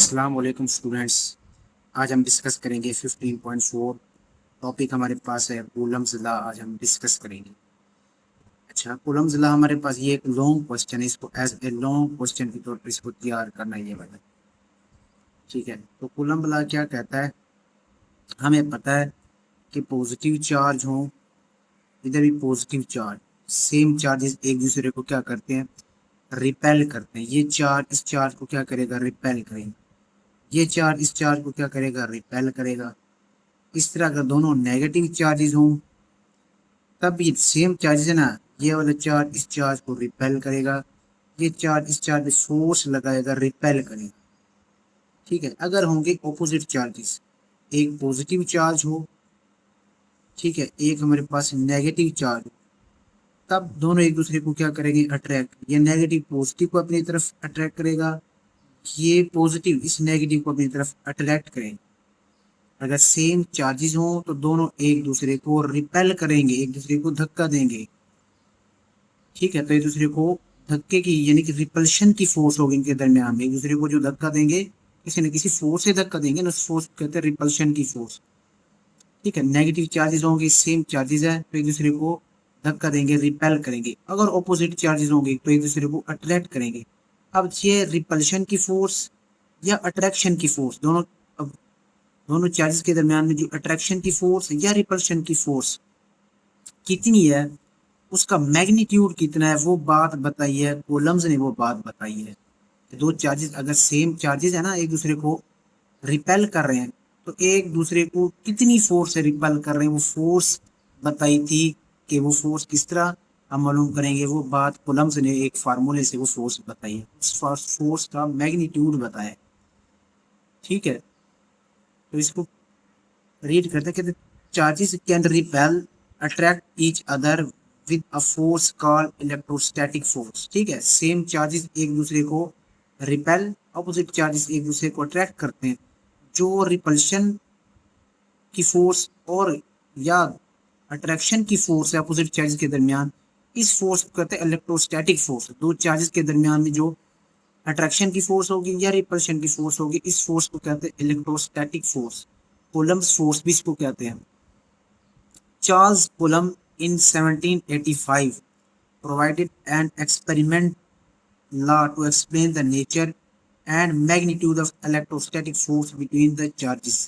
अस्सलाम वालेकुम स्टूडेंट्स। आज हम डिस्कस करेंगे 15.4। टॉपिक हमारे पास है कूलम्स लॉ। आज हम डिस्कस करेंगे। अच्छा, कूलम्स लॉ हमारे पास ये एक लॉन्ग क्वेश्चन है, इसको एज ए लॉन्ग क्वेश्चन के तौर पर इसको तैयार करना है ये वाला। ठीक है, तो कूलम्ब लॉ क्या कहता है? हमें पता है कि पॉजिटिव चार्ज हो, इधर भी पॉजिटिव चार्ज, सेम चार्जेस एक दूसरे को क्या करते हैं? रिपेल करते हैं। ये चार्ज इस चार्ज को क्या करेगा? रिपेल करेगा। ये चार्ज इस चार्ज को क्या करेगा? रिपेल करेगा। इस तरह अगर दोनों नेगेटिव चार्जेस हों तब ये सेम चार्जेस है ना, ये वाला चार्ज इस चार्ज को रिपेल करेगा, ये चार्ज इस चार्ज पे फोर्स लगाएगा, रिपेल करेगा। ठीक है, अगर होंगे ऑपोजिट चार्जेस, एक पॉजिटिव चार्ज हो, ठीक है, एक हमारे पास नेगेटिव चार्ज, तब दोनों एक दूसरे को क्या करेंगे? अट्रैक्ट। ये नेगेटिव पॉजिटिव को अपनी तरफ अट्रैक्ट करेगा, ये पॉजिटिव इस नेगेटिव को अपनी तरफ अट्रैक्ट करेंगे। अगर सेम चार्जेस हों तो दोनों एक दूसरे को रिपेल करेंगे, एक दूसरे को धक्का देंगे। ठीक है, तो एक दूसरे को धक्के की यानी कि रिपल्शन की फोर्स होगी इनके दरमियान में। एक दूसरे को जो धक्का देंगे, किसी न किसी फोर्स से धक्का देंगे ना, उस फोर्स को कहते हैं रिपल्शन की फोर्स। ठीक है, नेगेटिव चार्जेस होंगे, सेम चार्जेस है तो एक दूसरे को धक्का देंगे, रिपेल करेंगे। अगर ऑपोजिट चार्जेस होंगे तो एक दूसरे को अट्रैक्ट करेंगे। अब ये रिपल्शन की फोर्स या अट्रैक्शन की फोर्स, दोनों, अब दोनों चार्जेस के दरमियान में जो अट्रैक्शन की फोर्स या रिपल्शन की फोर्स कितनी है, उसका मैग्नीट्यूड कितना है, वो बात बताई है कूलम्स ने, वो बात बताई है। दो चार्जेस अगर सेम चार्जेस है ना, एक दूसरे को रिपेल कर रहे हैं, तो एक दूसरे को कितनी फोर्स से रिपेल कर रहे हैं, वो फोर्स बताई थी। कि वो फोर्स किस तरह हम मालूम करेंगे, वो बात कूलम्स ने एक फार्मूले से वो फोर्स बताई है, उस फोर्स का मैग्नीट्यूड बताया। ठीक है, तो इसको रीड करते हैं। कहते charges can repel attract each other with a force called electrostatic force. ठीक है, सेम चार्जेस एक दूसरे को रिपेल, ऑपोजिट चार्जेस एक दूसरे को अट्रैक्ट करते हैं। जो रिपल्शन की फोर्स और या अट्रैक्शन की फोर्स है अपोजिट चार्जेस के दरमियान, इस फोर्स को कहते हैं इलेक्ट्रोस्टैटिक फोर्स। दो चार्जेस के दरमियान में जो अट्रैक्शन की फोर्स होगी या रिपल्शन की फोर्स होगी, इस फोर्स को कहते हैं इलेक्ट्रोस्टैटिक फोर्स। कूलम्स फोर्स भी इसको कहते हैं। Charles coulomb in 1785 provided an experiment law to explain the nature and magnitude of electrostatic force between the charges।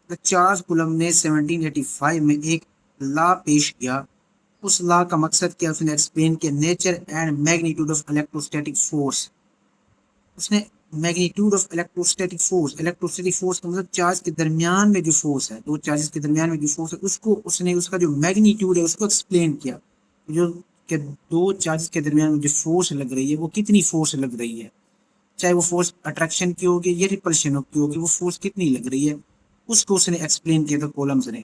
तो चार्ल्स कूलम ने 1785 में एक लॉ पेश किया। उस लॉ का मकसद क्या? उसने एक्सप्लेन किया nature and magnitude of electrostatic force. उसने मैग्नीट्यूड ऑफ इलेक्ट्रोस्टैटिक फोर्स का मतलब चार्ज के दरमियान में जो फोर्स है, दो चार्जेस के दरमियान में जो फोर्स है, उसको उसने उसका जो मैग्नीट्यूड है उसको एक्सप्लेन किया। जो कि दो चार्जेस के दरमियान में जो फोर्स लग रही है वो कितनी फोर्स लग रही है, चाहे वो फोर्स अट्रैक्शन की होगी या रिपल्शन की होगी, वो फोर्स कितनी लग रही है, उसको उसने एक्सप्लेन किया था कॉलम्स ने।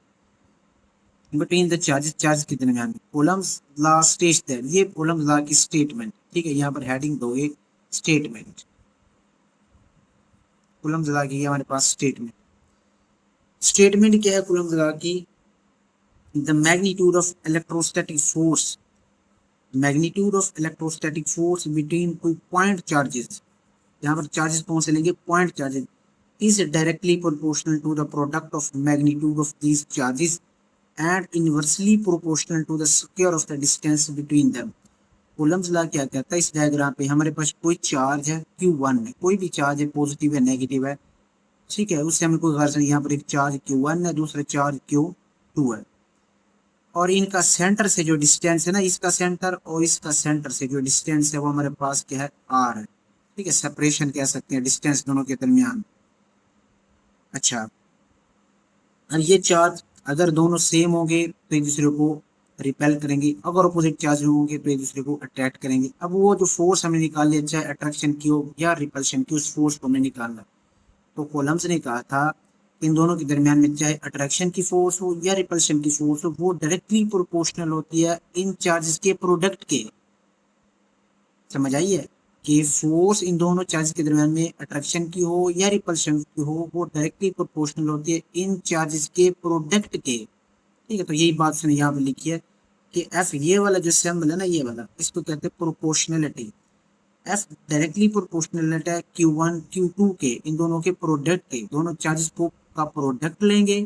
बिटवीन द चार्जेस, चार्ज के दरमियान में। कॉलम्स लॉ स्टेट्स दैट, ये कॉलम्स लॉ की स्टेटमेंट। ठीक है, यहाँ पर हेडिंग दो, एक स्टेटमेंट। कूलम्स लॉ की हमारे पास स्टेटमेंट। स्टेटमेंट क्या है कूलम्स लॉ की? The magnitude of electrostatic force, magnitude of electrostatic force between two point charges. यहाँ पर चार्जेस कौन से लेंगे? Point charges. Is directly proportional to the product of magnitude of these charges and inversely proportional to the square of the distance between them. Coulomb's law क्या कहता है? इस diagram पे हमारे पास कोई चार्ज है Q1 में, कोई भी चार्ज है, पॉजिटिव है, नेगेटिव है। ठीक है, उससे हमें कोई गर्ज नहीं। यहाँ पर एक चार्ज Q1 है, दूसरा चार्ज Q2 है, और इनका सेंटर से जो डिस्टेंस है ना, इसका सेंटर और इसका सेंटर से जो डिस्टेंस है वो हमारे पास क्या है? R है। ठीक है, सेपरेशन कह सकते हैं, डिस्टेंस दोनों के दरमियान। अच्छा, अब ये चार्ज अगर दोनों सेम होंगे तो एक दूसरे को रिपेल करेंगे, अगर अपोजिट चार्ज होंगे तो एक दूसरे को अट्रैक्ट करेंगे। अब वो जो फोर्स हमने निकाल लिया, चाहे अट्रैक्शन की हो या रिपल्शन की, उस फोर्स को हमने निकालना। तो कॉलम्स ने कहा था इन दोनों के दरमियान में चाहे अट्रैक्शन की फोर्स हो या रिपल्शन की फोर्स हो, वो डायरेक्टली प्रोपोर्शनल होती है इन चार्जेस के प्रोडक्ट के। समझ आई है कि फोर्स इन दोनों चार्जेस के दरमियान में अट्रैक्शन की हो या रिपल्शन की हो, वो डायरेक्टली प्रोपोर्शनल होती है इन चार्जेस के प्रोडक्ट के। ठीक है, तो यही बात उसने यहाँ पे लिखी है कि एफ, ये वाला जो सिंबल है ना, ये वाला, इसको कहते हैं प्रोपोर्शनलिटी। एफ डायरेक्टली प्रोपोर्शनल है Q1 Q2 के, इन दोनों के प्रोडक्ट के, दोनों चार्जेस को का प्रोडक्ट लेंगे,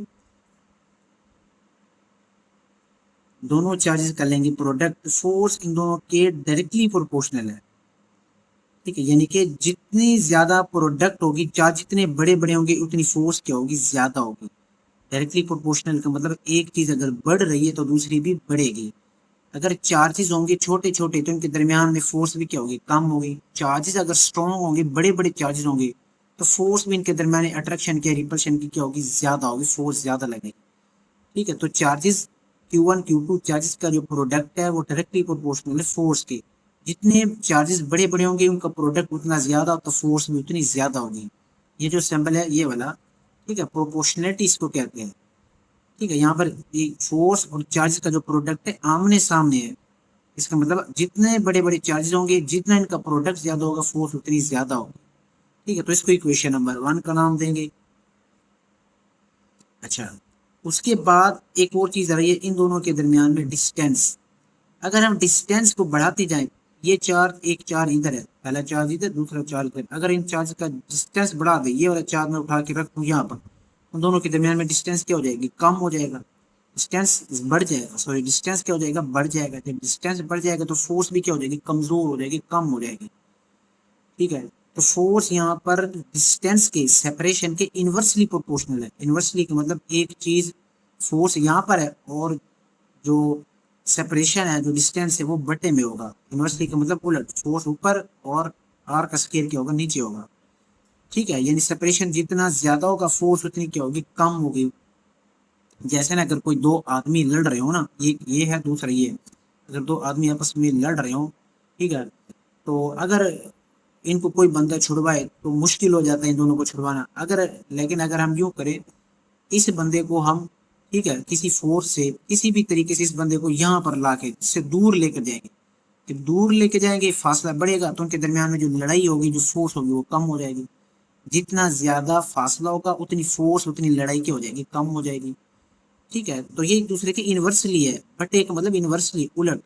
दोनों चार्जेस का लेंगे प्रोडक्ट, फोर्स इन दोनों के डायरेक्टली प्रोपोर्शनल है। ठीक है, यानी कि जितनी ज्यादा प्रोडक्ट होगी, चार्ज जितने बड़े बड़े होंगे उतनी फोर्स क्या होगी, ज्यादा होगी। डायरेक्टली प्रोपोर्शनल का मतलब एक चीज अगर बढ़ रही है तो दूसरी भी बढ़ेगी। अगर चार्जेस होंगे छोटे छोटे तो इनके दरमियान में फोर्स भी क्या होगी, कम होगी। चार्जेस अगर स्ट्रॉन्ग होंगे, बड़े बड़े चार्जेस होंगे, तो फोर्स भी इनके दरमियान अट्रैक्शन की, रिपल्शन की क्या होगी, ज्यादा होगी, फोर्स ज्यादा लगेगी। ठीक है, तो चार्जेस Q1 Q2 चार्जेस का जो प्रोडक्ट है वो डायरेक्टली प्रोपोर्शनल है फोर्स के। जितने चार्जेस बड़े बड़े होंगे उनका प्रोडक्ट उतना ज्यादा, तो फोर्स भी उतनी ज्यादा होगी। ये जो सिंबल है ये वाला, ठीक है, प्रोपोर्शनलिटी इसको कहते हैं। ठीक है, यहाँ पर फोर्स और चार्ज का जो प्रोडक्ट है आमने सामने है। इसका मतलब जितने बड़े बड़े चार्जेस होंगे, जितना इनका प्रोडक्ट ज्यादा होगा, फोर्स उतनी ज्यादा होगी। ठीक है, तो इसको इक्वेशन नंबर 1 का नाम देंगे। अच्छा, उसके बाद एक और चीज आ रही है इन दोनों के दरमियान में, डिस्टेंस। अगर हम डिस्टेंस को बढ़ाते जाएं, ये चार्ज, एक चार्ज इधर है, पहला चार्ज इधर, दूसरा चार्ज इधर, अगर इन चार्ज का डिस्टेंस बढ़ा दे, ये वाला चार्ज मैं उठा के रख दूं यहाँ पर, उन दोनों के दरमियान में डिस्टेंस क्या हो जाएगी, कम हो जाएगा। डिस्टेंस बढ़ जाएगा, सॉरी डिस्टेंस क्या हो जाएगा, बढ़ जाएगा। जब डिस्टेंस बढ़ जाएगा तो फोर्स भी क्या हो जाएगी, कमजोर हो जाएगी, कम हो जाएगी। ठीक है, तो फोर्स यहाँ पर डिस्टेंस के सेपरेशन के इनवर्सली प्रोपोर्शनल है। इनवर्सली का मतलब एक चीज, फोर्स यहाँ पर है और जो सेपरेशन है, जो डिस्टेंस है वो बटे में होगा। इनवर्सली का मतलब उलट, फोर्स ऊपर और आर का स्केयर क्या होगा, नीचे होगा। ठीक है, यानी सेपरेशन जितना ज्यादा होगा, फोर्स उतनी क्या होगी, कम होगी। जैसे ना अगर कोई दो आदमी लड़ रहे हो ना, ये है, दूसरा ये है। अगर दो आदमी आपस में लड़ रहे हो, ठीक है, तो अगर इनको कोई बंदा छुड़वाए तो मुश्किल हो जाता है इन दोनों को छुड़वाना। अगर, लेकिन अगर हम यूं करें, इस बंदे को हम, ठीक है, किसी फोर्स से किसी भी तरीके से इस बंदे को यहाँ पर लाके इससे दूर लेकर जाएंगे, जब दूर लेके जाएंगे फासला बढ़ेगा तो उनके दरमियान में जो लड़ाई होगी, जो फोर्स होगी वो कम हो जाएगी। जितना ज्यादा फासला होगा उतनी फोर्स, उतनी लड़ाई की हो जाएगी, कम हो जाएगी। ठीक है, तो ये एक दूसरे के इनवर्सली है, बट एक मतलब इनवर्सली उलट।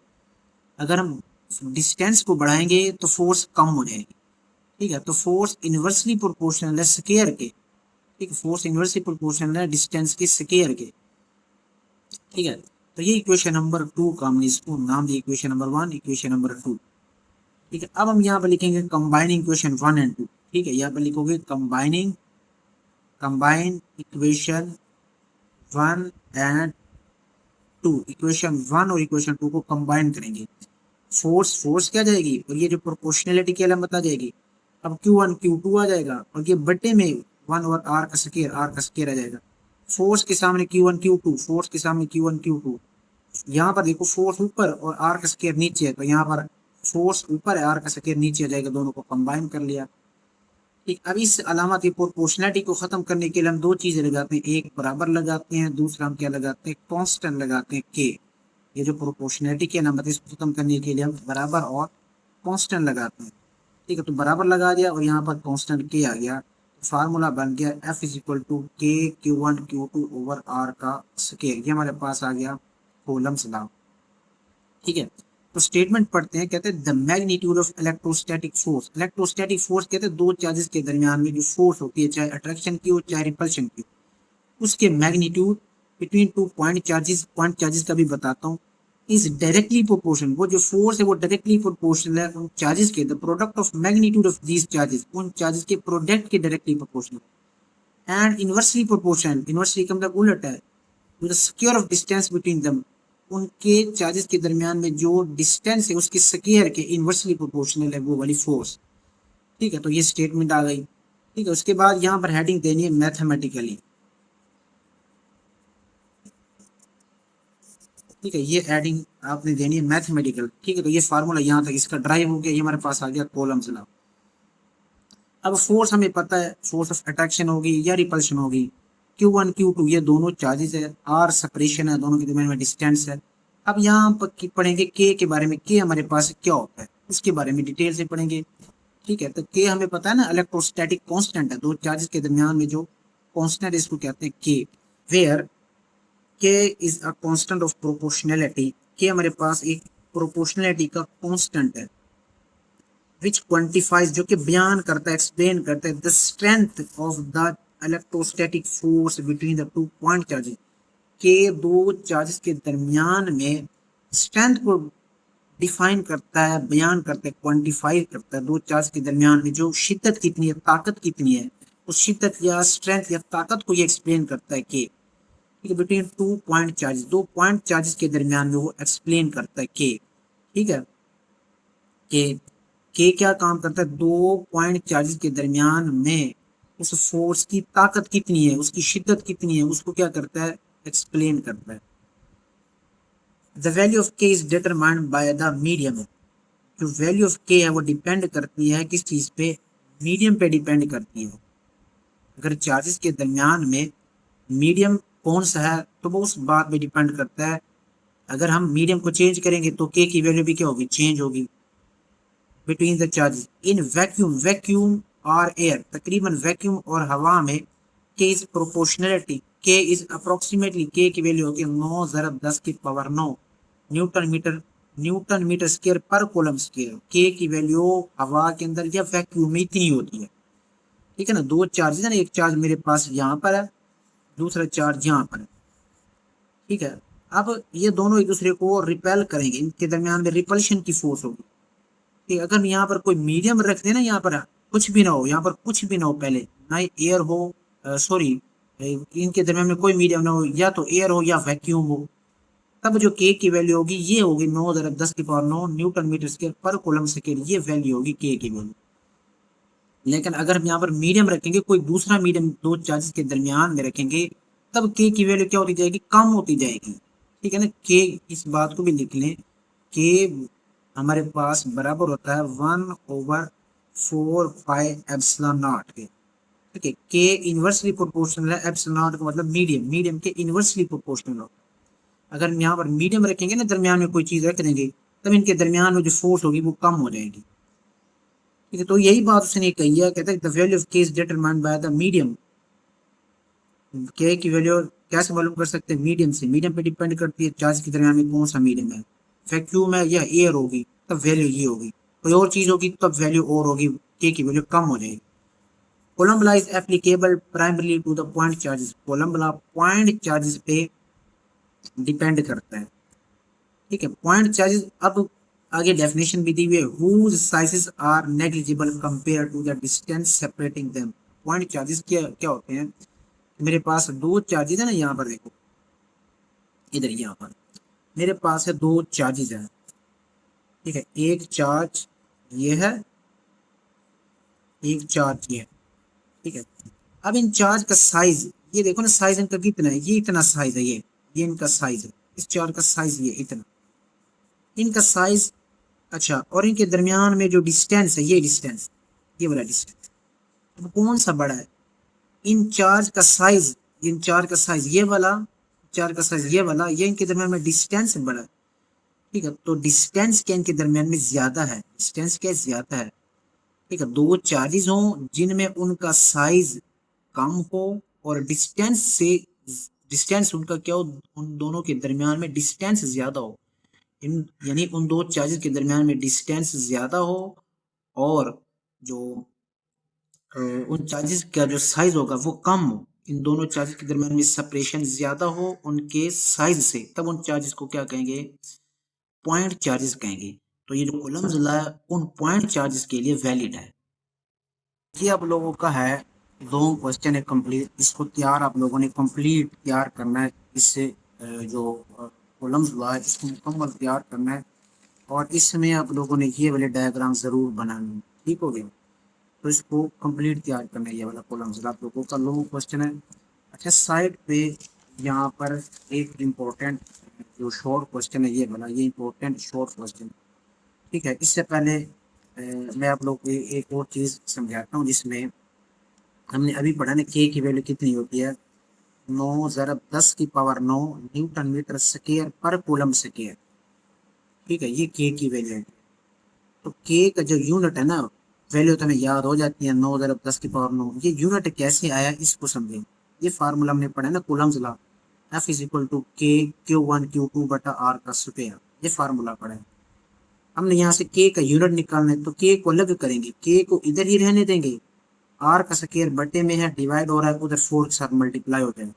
अगर हम डिस्टेंस को बढ़ाएंगे तो फोर्स कम हो जाएगी। ठीक है, तो फोर्स इनवर्सली प्रोपोर्शनल है स्केयर के। ठीक है, फोर्स इनवर्सली प्रोपोर्शनल है डिस्टेंस के स्केयर के। ठीक है, तो ये इक्वेशन नंबर 2 का हमने इसको नाम दिया, इक्वेशन नंबर 1, इक्वेशन नंबर 2। ठीक है, अब हम यहाँ पर लिखेंगे कंबाइनिंग इक्वेशन 1 एंड 2। ठीक है, यहाँ पर लिखोगे combining, combine equation 1 and 2। Equation 1 और इक्वेशन 2 को कंबाइन करेंगे। फोर्स, फोर्स क्या जाएगी, और ये जो प्रोपोर्शनलिटी की अलग बता जाएगी। अब Q1 Q2 आ जाएगा, और ये बटे में 1 और आर का स्केयर, आर का स्केयर आ जाएगा। फोर्स के सामने Q1 Q2, फोर्स के सामने Q1 Q2। यहाँ पर देखो फोर्स ऊपर और आर का स्केयर नीचे है, तो यहाँ पर फोर्स ऊपर है, आर का स्केयर नीचे आ जाएगा, दोनों को कंबाइन कर लिया। ठीक, अब इस अलामत प्रोपोर्शनलिटी को खत्म करने के लिए हम दो चीजें लगाते हैं, एक बराबर लगाते हैं, दूसरा हम क्या लगाते हैं, कांस्टेंट लगाते हैं के। ये जो प्रोपोर्शनलिटी की अलामत है इसको खत्म करने के लिए हम बराबर और कांस्टेंट लगाते हैं। ठीक है, तो बराबर लगा दिया और यहाँ पर कांस्टेंट के आ गया, फार्मूला बन गया F is equal to k Q1 Q2 over are का स्केयर। ये हमारे पास आ गया कूलम्स लॉ। ठीक है, तो स्टेटमेंट पढ़ते हैं, कहते हैं the magnitude of electrostatic force. Electrostatic force कहते हैं दो चार्जेस के दरमियान में जो फोर्स होती है, चाहे अट्रैक्शन की हो चाहे रिपल्शन की, उसके magnitude between two point charges का भी बताता हूँ, इज डायरेक्टली प्रोपोर्शनल। वो जो फोर्स है वो डायरेक्टली प्रोपोर्शनल है उन चार्जेस के, the product of magnitude of these charges, उन चार्जेस के प्रोडक्ट के directly proportional. And inversely proportional, inversely का मतलब उलट है, with the square of distance between them, उनके चार्जेस के दरमियान में जो डिस्टेंस है उसके स्क्वायर के इनवर्सली प्रोपोर्शनल है वो वाली फोर्स। ठीक है, तो ये स्टेटमेंट आ गई। ठीक है, उसके बाद यहाँ पर हेडिंग देनी है मैथमेटिकली। ठीक है, ये हेडिंग आपने देनी है मैथमेटिकल। ठीक है, तो ये फार्मूला यहाँ तक इसका ड्राइव हो गया, ये हमारे पास आ गया कॉलम्स लॉ। अब फोर्स हमें पता है, फोर्स ऑफ अट्रैक्शन होगी या रिपल्शन होगी। Q1 Q2 ये दोनों चार्जेस है, आर सेपरेशन है, दोनों के दरमियान में डिस्टेंस है। अब यहाँ पर पढ़ेंगे के के बारे में, के हमारे पास क्या होता है उसके बारे में डिटेल से पढ़ेंगे। ठीक है, तो के हमें पता है ना, इलेक्ट्रोस्टैटिक कांस्टेंट है, दो चार्जेस के दरमियान में जो कांस्टेंट इसको कहते हैं के। वेयर के is a constant of proportionality, के हमारे पास एक प्रोपोर्शनैलिटी का कांस्टेंट है। विच क्वांटिफाइज, जो कि बयान करता है, एक्सप्लेन करता है the strength of the electrostatic force between the two point charges, के दो चार्जेस के दरमियान में स्ट्रेंथ को डिफाइन करता है, बयान करता है, क्वांटिफाई करता है, दो चार्ज के दरमियान में जो शिद्दत कितनी है, ताकत कितनी है, उस शिद्दत या स्ट्रेंथ या ताकत को ये एक्सप्लेन करता है के, ठीक है, बिटवीन टू पॉइंट चार्जेस, दो पॉइंट चार्जेस के दरमियान में वो एक्सप्लेन करता है के, ठीक है, के क्या काम करता है, दो पॉइंट चार्जेस के दरमियान में उस फोर्स की ताकत कितनी है, उसकी शिद्दत कितनी है, उसको क्या करता है, एक्सप्लेन करता है। द वैल्यू ऑफ के is determined by the medium, जो वैल्यू ऑफ के है वो डिपेंड करती है किस चीज पे, मीडियम पे डिपेंड करती है। अगर चार्जेस के दरमियान में मीडियम कौन सा है तो वो उस बात पे डिपेंड करता है। अगर हम मीडियम को चेंज करेंगे तो के की वैल्यू भी क्या होगी, चेंज होगी। Between the charges in vacuum, vacuum और एयर, तकरीबन वैक्यूम और हवा में के इज प्रोपोर्शनलिटी, के इज अप्रोक्सीमेटली, के की वैल्यू होगी 9 ज़रब 10 की पावर 9 न्यूटन मीटर स्क्वायर पर कूलम स्क्वायर। के की वैल्यू हवा के अंदर या वैक्यूम में इतनी होती है, ठीक है ना। दो चार्ज है ना, एक चार्ज मेरे पास यहाँ पर है, दूसरा चार्ज यहाँ पर है, ठीक है। अब ये दोनों एक दूसरे को रिपेल करेंगे, इनके दरमियान में रिपल्शन की फोर्स होगी, ठीक है। अगर यहाँ पर कोई मीडियम रख देना, यहाँ पर कुछ भी ना हो, यहाँ पर कुछ भी ना हो, पहले ना एयर हो, सॉरी, इनके दरमियान में कोई मीडियम ना हो, या तो एयर हो या वैक्यूम हो, तब जो के की वैल्यू होगी ये होगी 9 ज़रब 10 की पावर 9 न्यूटन मीटर स्क्वायर पर कूलम सेकेंड, ये वैल्यू होगी के की वैल्यू। लेकिन अगर हम यहाँ पर मीडियम रखेंगे, कोई दूसरा मीडियम दो चार्जेस के दरमियान में रखेंगे, तब के की वैल्यू क्या होती जाएगी, कम होती जाएगी, ठीक है ना। के, इस बात को भी लिख लें, के हमारे पास बराबर होता है 1/4 एप्सिलॉन नॉट के, ठीक है। के इनवर्सली प्रोपोर्शनल है, एप्सिलॉन नॉट का मतलब मीडियम, मीडियम के इनवर्सली प्रोपोर्शनल होता है। अगर हम यहाँ पर मीडियम रखेंगे ना, दरमियान में कोई चीज रख देंगे, तब इनके दरमियान में जो फोर्स होगी वो कम हो जाएगी, ठीक है। तो यही बात उसने कही है, कहते हैं द वैल्यू ऑफ के is determined by the medium. के की वैल्यू कैसे मालूम कर सकते हैं, मीडियम से, मीडियम पे डिपेंड करती है चार्ज के दरमियान में कौन सा मीडियम है, वैक्यूम है या एयर होगी, तब वैल्यू ये होगी, कोई और चीज होगी तब वैल्यू और होगी, के की वैल्यू कम हो जाएगी। Coulomb law is applicable primarily to the point charges, Coulomb law point charges पे डिपेंड करता है, ठीक है। पॉइंट चार्जेस, अब आगे डेफिनेशन भी दी हुई है, whose sizes are negligible compared to the distance separating them। Point charges क्या क्या होते हैं, मेरे पास दो चार्जेस है ना, यहाँ पर देखो, इधर यहाँ पर मेरे पास है दो चार्जेस है, ठीक है। एक चार्ज ये है, एक चार्ज ये है, ठीक है। अब इन चार्ज का साइज ये देखो ना, साइज इनका कितना है, ये इतना साइज है, ये इनका साइज है, इस चार्ज का साइज ये इतना, इनका साइज, अच्छा, और इनके दरमियान में जो डिस्टेंस है, ये डिस्टेंस, ये वाला डिस्टेंस, अब कौन सा बड़ा है, इन चार्ज का साइज, इन चार्ज का साइज ये वाला, चार्ज का साइज ये वाला, ये इनके दरमियान में डिस्टेंस बड़ा है, ठीक है। तो डिस्टेंस क्या इनके दरमियान में ज्यादा है, डिस्टेंस क्या ज्यादा है, ठीक है। दो चार्जेस हो जिनमें उनका साइज कम हो और डिस्टेंस से, डिस्टेंस उनका क्या हो, उन दोनों के दरमियान में डिस्टेंस ज्यादा हो, इन यानी उन दो चार्जेस के दरमियान में डिस्टेंस ज्यादा हो, और जो उन चार्जेस का जो साइज होगा वो कम हो, इन दोनों चार्जेस के दरमियान में सेपरेशन ज्यादा हो उनके साइज से, तब उन चार्जेस को क्या कहेंगे, पॉइंट चार्जेस कहेंगे। तो ये जो कूलम्ब लॉ है उन पॉइंट चार्जेस के लिए वैलिड है। ये आप लोगों का है लॉन्ग क्वेश्चन है कंप्लीट, इसको तैयार आप लोगों ने कंप्लीट तैयार करना है, इससे जो कॉलम्स लॉ है इसको मुकम्मल तैयार करना है, और इसमें आप लोगों ने ये वाले डायग्राम ज़रूर बनाने हैं, ठीक हो गया। तो इसको कंप्लीट तैयार करना है, ये वाला कॉलम्स लॉ आप लोगों का लॉन्ग क्वेश्चन है। अच्छा, साइड पे यहाँ पर एक इम्पोर्टेंट जो शॉर्ट क्वेश्चन है ये वाला, ये इम्पोर्टेंट शॉर्ट क्वेश्चन, ठीक है। इससे पहले मैं आप लोग को एक और चीज़ समझाता हूँ, जिसमें हमने अभी पढ़ा ना के की वैल्यू कितनी होती है, 9 ज़रब 10 की पावर 9 न्यूटन मीटर स्क्वायर पर कूलम स्क्वायर, ठीक है। ये के की वैल्यू है। तो के का जो यूनिट है ना, वैल्यू तो हमें याद हो जाती है, 9 ज़रब 10 की पावर 9, ये यूनिट कैसे आया इसको समझें। ये फार्मूला हमने पढ़ा है ना Coulomb's law, F is equal to k Q1 Q2 बटा R का स्क्वायर, ये फार्मूला पढ़ा है। हमने यहाँ से के का यूनिट निकालना है तो के को अलग करेंगे, के को इधर ही रहने देंगे, आर का स्क्वायर बटे में है डिवाइड हो रहा है उधर 4 के साथ मल्टीप्लाई हो जाएगा,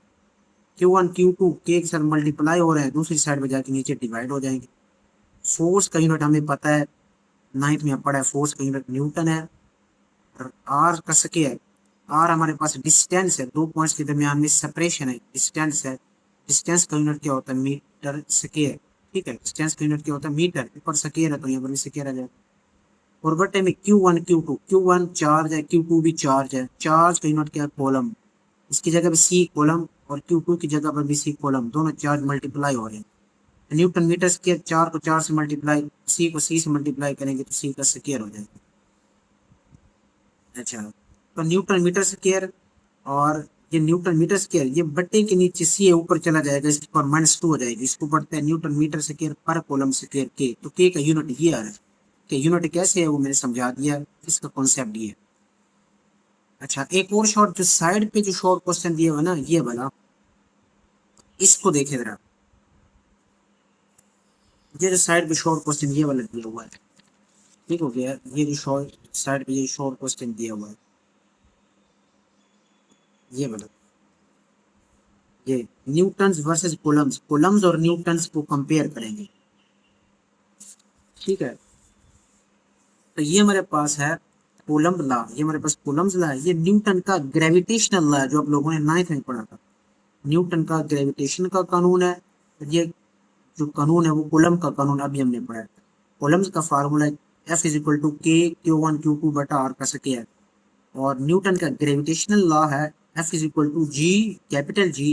Q1 Q2 के साथ मल्टीप्लाई हो रहे हैं दूसरी साइड में जाके नीचे डिवाइड हो जाएंगे। फोर्स का यूनिट हमें पता है, नाइन्थ में पढ़ा है, फोर्स का यूनिट न्यूटन है। आर का स्क्वायर, आर हमारे पास डिस्टेंस है, दो पॉइंट्स के दरमियान में सेपरेशन है, डिस्टेंस है, डिस्टेंस का यूनिट क्या होता है मीटर स्क्वायर, ठीक है, डिस्टेंस का यूनिट क्या होता है मीटर, ऊपर स्क्वायर है तो यहाँ पर भी स्क्वायर आ जाएगा। और बटे में Q1 Q2, Q1 चार्ज है Q2 भी चार्ज है, चार्ज का यूनिट क्या है कॉलम, इसकी जगह पे सी कॉलम और Q2 की जगह पर भी सी कॉलम, दोनों चार्ज मल्टीप्लाई हो रहे हैं। न्यूटन मीटर स्क्वायर, 4 को 4 से मल्टीप्लाई, सी को सी से मल्टीप्लाई करेंगे तो सी का स्क्वायर हो जाएगा। अच्छा, तो न्यूटन मीटर स्क्वायर और ये न्यूटन मीटर स्क्वायर ये बट्टे के नीचे सी है ऊपर चला जाएगा, इसके पर -2 हो जाएगी, इसको पढ़ते हैं न्यूटन मीटर स्क्वायर पर कॉलम स्क्वायर के, तो के का यूनिट ये आ रहा है, कि यूनिट कैसे है वो मैंने समझा दिया, इसका कॉन्सेप्ट ये है। अच्छा, एक और शॉर्ट जो साइड पे जो शॉर्ट क्वेश्चन दिया हुआ ना ये वाला, इसको देखे जरा, ये जो साइड पे शॉर्ट क्वेश्चन ये वाला दिया हुआ है, ठीक हो गया, ये जो शॉर्ट साइड पे ये शॉर्ट क्वेश्चन दिया हुआ है ये वाला, ये न्यूटन्स वर्सेस कूलम्स, कूलम्स और न्यूटन्स को कंपेयर करेंगे, ठीक है। तो ये हमारे पास है कूलम्ब लॉ, ये हमारे पास कूलम्स लॉ है, ये न्यूटन का ग्रेविटेशनल लॉ है जो आप लोगों ने 9th में पढ़ा था, न्यूटन का ग्रेविटेशन का कानून है, ये जो कानून है वो कूलम्ब का कानून अभी हमने पढ़ा है। कूलम्ब का फार्मूला है F is equal to k Q1 Q2 बटा आर का स्क्वायर, और न्यूटन का ग्रेविटेशनल लॉ है F is equal to G capital G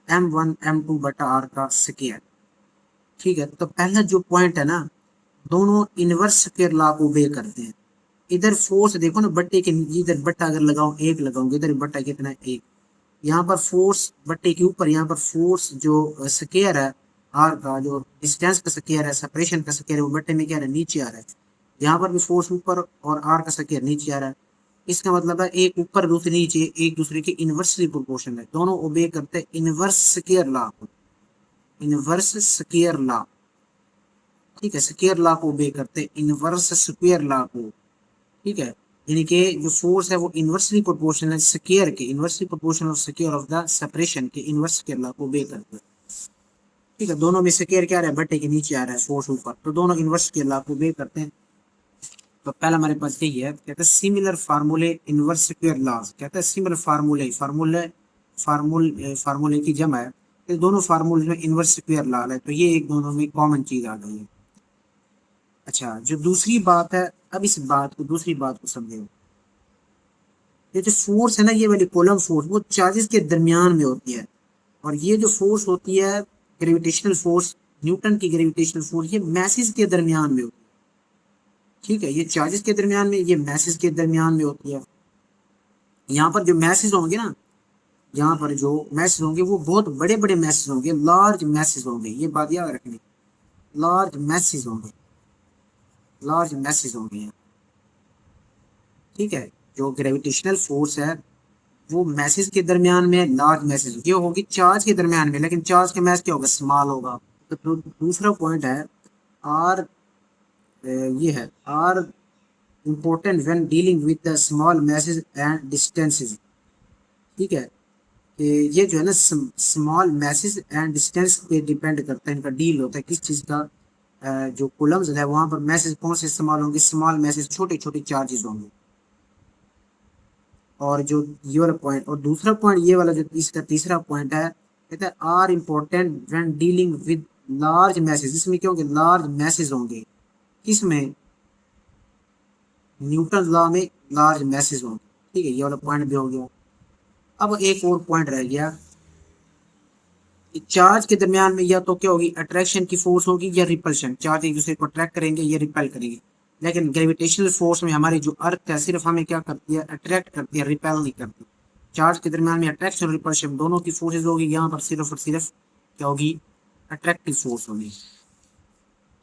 M1 M2 बटा आर का स्क्वायर, ठीक है। तो पहला जो पॉइंट है ना, दोनों इनवर्स स्क्वायर लॉ को ओबे करते हैं। इधर फोर्स देखो ना, बट्टे के इधर बट्टा अगर लगाऊं एक लगाऊंगा, इधर बट्टा कितना है एक, यहाँ पर फोर्स बट्टे के ऊपर, यहाँ पर फोर्स जो स्क्वायर है आर का, जो डिस्टेंस का स्क्वायर है, सेपरेशन का स्क्वायर है, वो बट्टे में क्या है नीचे आ रहा है, यहाँ पर भी फोर्स ऊपर और आर का स्क्वायर नीचे आ रहा है, इसका मतलब है एक ऊपर दूसरे नीचे एक दूसरे के इनवर्सली प्रोपोर्शनल है, दोनों ओबे करते हैं इनवर्स स्क्वायर लॉ को, इनवर्स स्क्वायर लॉ, ठीक है, स्क्वायर लॉ को ओबे करते हैं इनवर्स स्क्वायर लॉ को, ठीक है। यानी कि जो फोर्स है वो इनवर्सली प्रोपोर्शनल है स्क्वायर के, inversely proportional square of the separation के इनवर्स स्क्वायर लॉ को ओबे करते हैं, ठीक है। दोनों में स्क्वायर क्या आ रहा है, बट्टे के नीचे आ रहा है फोर्स ऊपर, तो दोनों इनवर्स स्क्वायर लॉ को ओबे करते हैं। तो पहला हमारे पास यही है, कहते हैं सिमिलर फार्मूले इनवर्स स्क्वायर लॉज, कहते हैं सिमिलर फार्मूले, फार्मूले की जमा है, तो दोनों फार्मूले में इनवर्स स्क्वायर लॉ है, तो ये एक दोनों में कॉमन चीज आ गई है। अच्छा, जो दूसरी बात है, अब इस बात को दूसरी बात को समझे, ये जो फोर्स है ना, ये वाली कॉलम फोर्स वो चार्जेस के दरमियान में होती है, और ये जो फोर्स होती है ग्रेविटेशनल फोर्स, न्यूटन की ग्रेविटेशनल फोर्स, ये मैसेज के दरमियान में होती है, ठीक है, ये चार्जेस के दरमियान में, ये मैसेज के दरमियान में होती है। यहाँ पर जो मैसेज होंगे ना, यहाँ पर जो मैसेज होंगे वो बहुत बड़े बड़े मैसेज होंगे, लार्ज मैसेज होंगे, ये बात याद रखनी, लार्ज मैसेज होंगे, लार्ज मैसेज होंगे, ठीक है। जो ग्रेविटेशनल फोर्स है वो मैसेज के दरमियान में, लार्ज मैसेज ये होगी चार्ज के दरमियान में, लेकिन चार्ज के मैस क्या होगा, स्मॉल होगा। तो दूसरा पॉइंट है आर, ये है are important when dealing with the small masses and distances, ठीक है, ये जो है ना स्मॉल मैसेज एंड डिस्टेंस पे डिपेंड करता है, इनका डील होता है किस चीज़ का, जो कूलम्स है वहाँ पर मैसेज कौन से इस्तेमाल होंगे, स्मॉल मैसेज, छोटे छोटे चार्जेस होंगे। और जो ये वाला पॉइंट, और दूसरा पॉइंट ये वाला जो इसका तीसरा पॉइंट है, कहता है are important when dealing with large masses, इसमें क्या होंगे, लार्ज मैसेज होंगे, किसमें, न्यूटन लॉ में लार्ज मैसेज होंगे, ठीक है, ये वाला पॉइंट भी हो गया। अब एक और पॉइंट रह गया, चार्ज के दरमियान में या तो क्या होगी, अट्रैक्शन की फोर्स होगी या रिपल्शन, चार्ज एक दूसरे को अट्रैक्ट करेंगे या रिपेल करेंगे, लेकिन ग्रेविटेशनल फोर्स में हमारी जो अर्थ है सिर्फ हमें क्या करती है, अट्रैक्ट करती है, रिपेल नहीं करती। चार्ज के दरमियान में अट्रैक्शन और रिपल्शन दोनों की फोर्सेज होगी, यहाँ पर सिर्फ और सिर्फ क्या होगी, अट्रैक्टिव फोर्स होगी।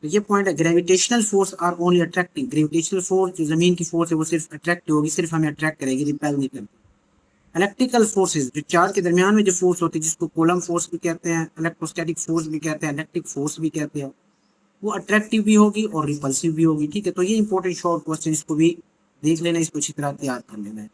तो ये पॉइंट है, gravitational force are only attractive, gravitational force जो जमीन की फोर्स है वो सिर्फ अट्रैक्टिव होगी, सिर्फ हमें अट्रैक्ट करेगी, रिपेल नहीं करती। इलेक्ट्रिकल फोर्सेज जो चार्ज के दरमियान में जो फोर्स होती है, जिसको कूलम फोर्स भी कहते हैं, इलेक्ट्रोस्टैटिक फोर्स भी कहते हैं, इलेक्ट्रिक फोर्स भी कहते हैं, वो अट्रैक्टिव भी होगी और रिपल्सिव भी होगी। ठीक है, तो ये इंपॉर्टेंट शॉर्ट क्वेश्चन, इसको भी देख लेना, इसको अच्छी तरह याद कर लेना है।